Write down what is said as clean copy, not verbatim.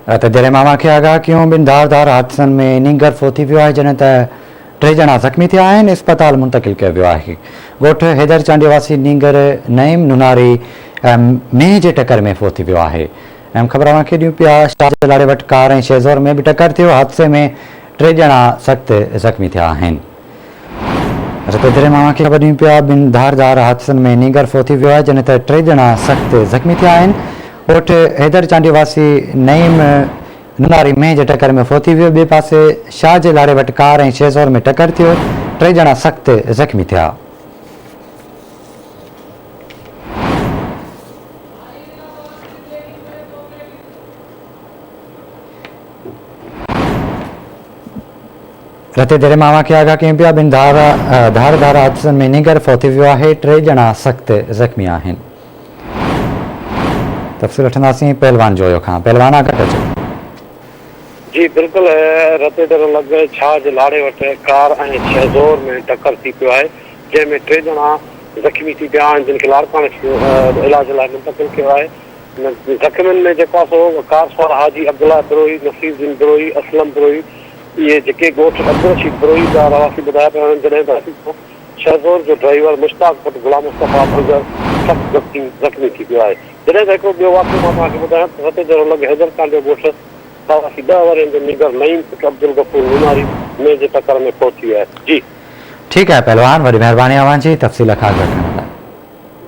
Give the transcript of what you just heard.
त देरे मामा खे आगाह कयूं ॿिनि धारदार हादसनि में नींगर फोती वियो आहे जॾहिं त 3 ॼणा ज़ख़्मी थिया आहिनि इस्पताल मुंतक़िल कयो वियो आहे। ॻोठु हैदर चांडिया वासी नींगर नईम नुनारी मींहं जे टकर में फोती वियो आहे। अहम ख़बर खे ॾियूं पिया शाह जे लाड़े वटि कार ऐं शेज़ोर में बि टकर थियो। हादसे में 3 ॼणा सख़्त ज़ख़्मी थिया आहिनि। देरे मामा खे ख़बर ॾियूं पिया ॿिनि धारदार हादसनि में नींगर फोती वियो आहे जॾहिं त 3 ॼणा सख़्त ज़ख़्मी थिया आहिनि। ॻोठु हैदर चांडिया वासी नईम नुनारी मींहं जे टकर में फोती वियो। ॿिए पासे शाह जे लाड़े वटि कार ऐं शेज़ोर में टकर थियो। 3 ॼणा सख़्त ज़ख़्मी थिया। रते देरे मामा खे आगाह कयूं पिया ॿिनि धारदार हादसनि में नींगर फोती वियो आहे। 3 ॼणा सख़्त ज़ख़्मी आहिनि। तफ़सील वठंदासीं पहलवान जोयो खां। पहलवान आगाह कजो। जी बिल्कुल रते दर लग छा जे लाड़े वटि कार ऐं शेज़ोर में टक्कर थी पियो आहे जंहिंमें 3 ॼणा ज़ख़्मी थी पिया आहिनि जिन खे लाड़काणे इलाज लाइ मुंतक़िल कयो आहे। ज़ख़्मियुनि में जेको आहे सो कार सवार हाजी अब्दुल्ला बिरोही, नसीरुद्दीन बिरोही, असलम बिरोही, इहे जेके ॻोठ अब्दुल रशीद बिरोही जा रवासी ॿुधाया पिया आहिनि। जॾहिं त शेज़ोर जो ड्राइवर मुश्ताक पुट गुलाम मुस्तफ़ा अफज़ल सख़्तु ज़ख़्मी थी पियो आहे। जॾहिं त हिकिड़ो ॿियो वाक़ियो मां तव्हांखे ॿुधायां रते दर लॻ हैदर चांडिया ॻोठ 10 वरनि जो नींगर नईम पुट अब्दुल गफूर नुनारी में जे टकर में पहुची है। जी ठीक है पहलवान, वरी मेहरबानी अवां जी तफ़सील खां रखण लाइ।